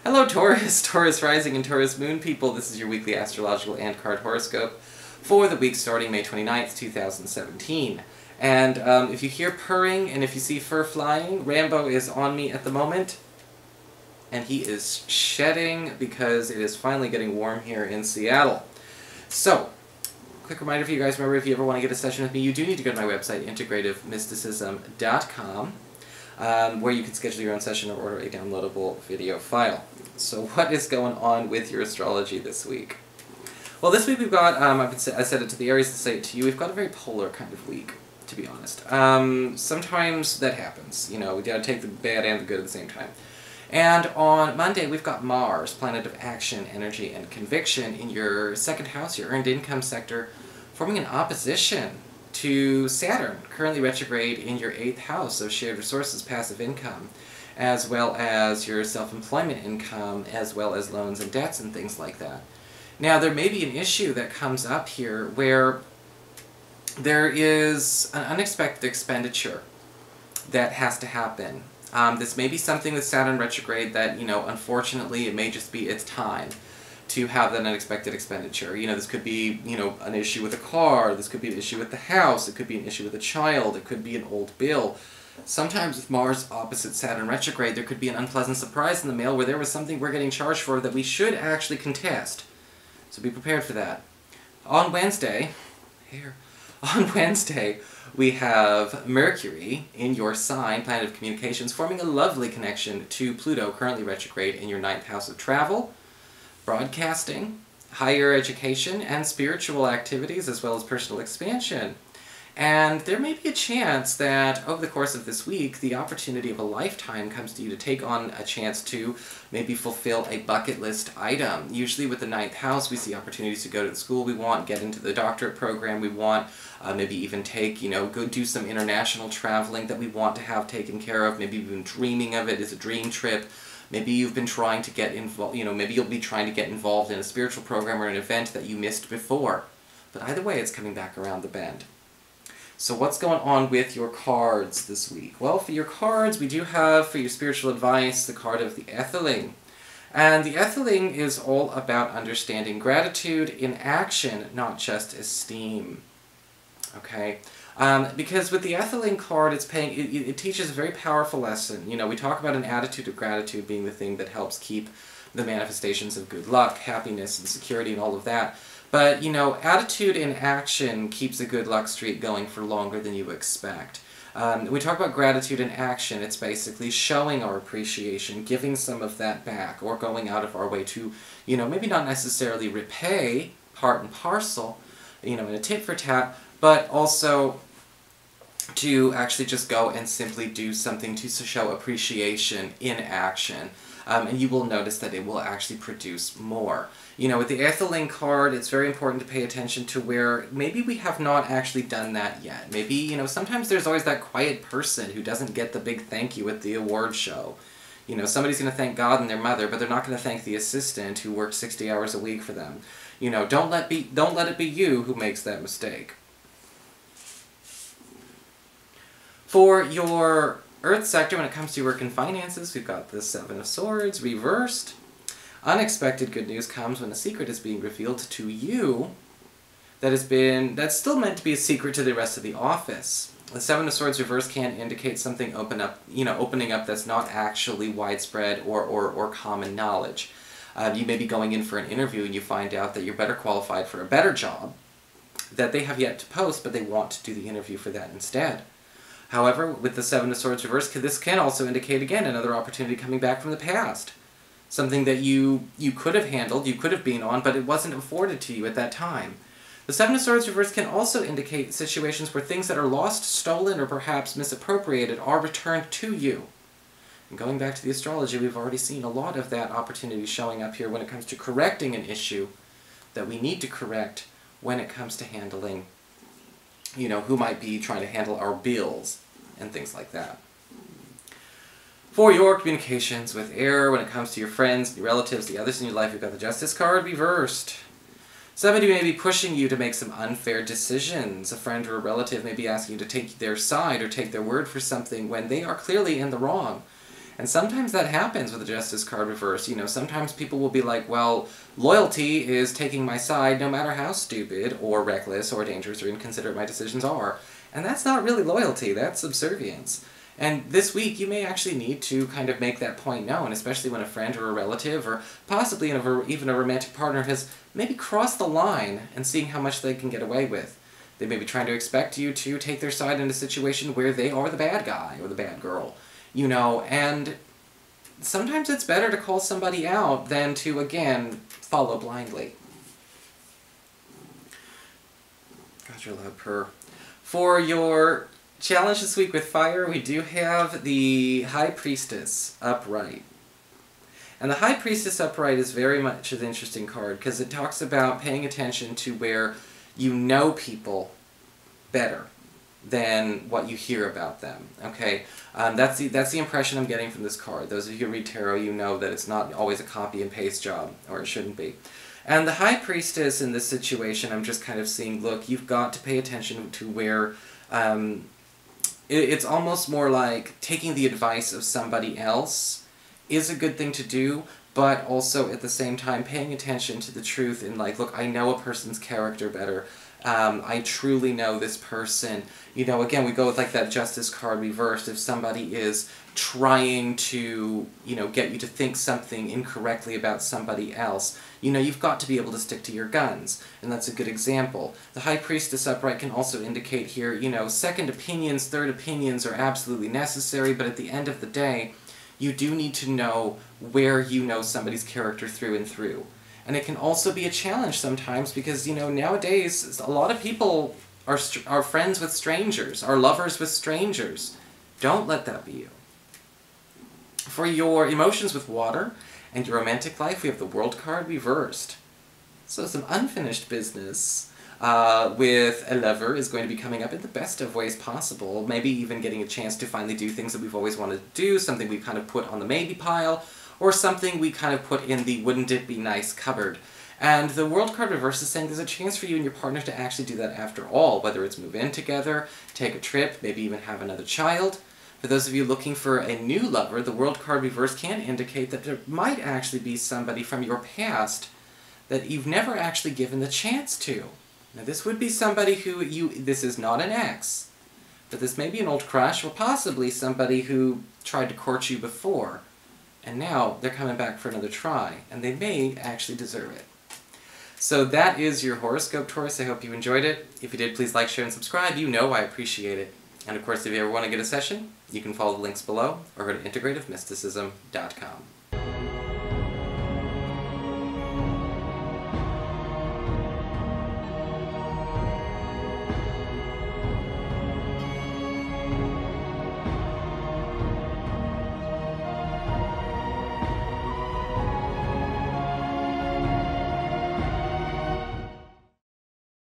Hello Taurus, Taurus rising and Taurus moon people. This is your weekly astrological and card horoscope for the week starting May 29th, 2017. And if you hear purring and if you see fur flying, Rambo is on me at the moment. And he is shedding because it is finally getting warm here in Seattle. So, quick reminder for you guys, remember if you ever want to get a session with me, you do need to go to my website, integrativemysticism.com. Where you can schedule your own session or order a downloadable video file. So what is going on with your astrology this week? Well, this week we've got, I said it to the Aries, to say it to you, we've got a very polar kind of week, to be honest. Sometimes that happens, you know, we gotta take the bad and the good at the same time. And on Monday we've got Mars, planet of action, energy, and conviction, in your second house, your earned income sector, forming an opposition to Saturn, currently retrograde in your 8th house of shared resources, passive income, as well as your self-employment income, as well as loans and debts and things like that. Now, there may be an issue that comes up here where there is an unexpected expenditure that has to happen. This may be something with Saturn retrograde that, you know, unfortunately, it may just be its time to have that unexpected expenditure. You know, this could be, you know, an issue with a car, this could be an issue with the house, it could be an issue with a child, it could be an old bill. Sometimes with Mars opposite Saturn retrograde, there could be an unpleasant surprise in the mail where there was something we're getting charged for that we should actually contest. So be prepared for that. On Wednesday, we have Mercury in your sign, planet of communications, forming a lovely connection to Pluto, currently retrograde in your 9th house of travel, broadcasting, higher education, and spiritual activities, as well as personal expansion. And there may be a chance that over the course of this week, the opportunity of a lifetime comes to you to take on a chance to maybe fulfill a bucket list item. Usually with the 9th house, we see opportunities to go to the school we want, get into the doctorate program we want, maybe even take, you know, go do some international traveling that we want to have taken care of. Maybe you've been dreaming of it as a dream trip. Maybe you've been trying to get involved, you know, maybe you'll be trying to get involved in a spiritual program or an event that you missed before. But either way, it's coming back around the bend. So what's going on with your cards this week? Well, for your cards, we do have, for your spiritual advice, the card of the Etheling. And the Etheling is all about understanding gratitude in action, not just esteem. Okay? Because with the Etheling card, it teaches a very powerful lesson. You know, we talk about an attitude of gratitude being the thing that helps keep the manifestations of good luck, happiness, and security, and all of that. But, you know, attitude in action keeps a good luck streak going for longer than you expect. We talk about gratitude in action. It's basically showing our appreciation, giving some of that back, or going out of our way to, you know, maybe not necessarily repay part and parcel, you know, in a tit for tat, but also to actually just go and simply do something to show appreciation in action. And you will notice that it will actually produce more. You know, with the Etheling card, it's very important to pay attention to where maybe we have not actually done that yet. Maybe, you know, sometimes there's always that quiet person who doesn't get the big thank you at the award show. You know, somebody's going to thank God and their mother, but they're not going to thank the assistant who worked 60 hours a week for them. You know, don't let it be you who makes that mistake. For your Earth sector, when it comes to work and finances, we've got the Seven of Swords reversed. Unexpected good news comes when a secret is being revealed to you that's still meant to be a secret to the rest of the office. The Seven of Swords reversed can indicate something opening up that's not actually widespread or common knowledge. You may be going in for an interview and you find out that you're better qualified for a better job that they have yet to post, but they want to do the interview for that instead. However, with the Seven of Swords reversed, this can also indicate, again, another opportunity coming back from the past. Something that you could have handled, you could have been on, but it wasn't afforded to you at that time. The Seven of Swords reversed can also indicate situations where things that are lost, stolen, or perhaps misappropriated are returned to you. And going back to the astrology, we've already seen a lot of that opportunity showing up here when it comes to correcting an issue that we need to correct when it comes to handling, you know, who might be trying to handle our bills and things like that. For your communications with air, when it comes to your friends, your relatives, the others in your life, you've got the Justice card reversed. Somebody may be pushing you to make some unfair decisions. A friend or a relative may be asking you to take their side or take their word for something when they are clearly in the wrong. And sometimes that happens with the Justice card reversed. You know, sometimes people will be like, well, loyalty is taking my side no matter how stupid or reckless or dangerous or inconsiderate my decisions are. And that's not really loyalty, that's subservience. And this week, you may actually need to kind of make that point known, especially when a friend or a relative, or possibly even a romantic partner, has maybe crossed the line and seeing how much they can get away with. They may be trying to expect you to take their side in a situation where they are the bad guy or the bad girl, you know, and sometimes it's better to call somebody out than to, again, follow blindly. God, you're a loud purr. For your challenge this week with fire, we do have the High Priestess upright. And the High Priestess upright is very much an interesting card because it talks about paying attention to where you know people better than what you hear about them. Okay, that's the impression I'm getting from this card. Those of you who read tarot, you know that it's not always a copy and paste job, or it shouldn't be. And the High Priestess in this situation, I'm just kind of seeing, look, you've got to pay attention to where it's almost more like taking the advice of somebody else is a good thing to do, but also at the same time paying attention to the truth and like, look, I know a person's character better. I truly know this person. You know, again, we go with like that Justice card reversed. If somebody is trying to, you know, get you to think something incorrectly about somebody else, you know, you've got to be able to stick to your guns. And that's a good example. The High Priestess upright can also indicate here, you know, second opinions, third opinions are absolutely necessary, but at the end of the day, you do need to know where you know somebody's character through and through. And it can also be a challenge sometimes because, you know, nowadays a lot of people are friends with strangers, are lovers with strangers. Don't let that be you. For your emotions with water and your romantic life, we have the World card reversed. So some unfinished business with a lover is going to be coming up in the best of ways possible, maybe even getting a chance to finally do things that we've always wanted to do, something we kind of put on the maybe pile, or something we kind of put in the wouldn't it be nice cupboard. And the World card reverse is saying there's a chance for you and your partner to actually do that after all, whether it's move in together, take a trip, maybe even have another child. For those of you looking for a new lover, the World card reverse can indicate that there might actually be somebody from your past that you've never actually given the chance to. Now this would be somebody who this is not an ex, but this may be an old crush or possibly somebody who tried to court you before. And now they're coming back for another try, and they may actually deserve it. So that is your horoscope, Taurus. I hope you enjoyed it. If you did, please like, share, and subscribe. You know I appreciate it. And of course, if you ever want to get a session, you can follow the links below or go to integrativemysticism.com.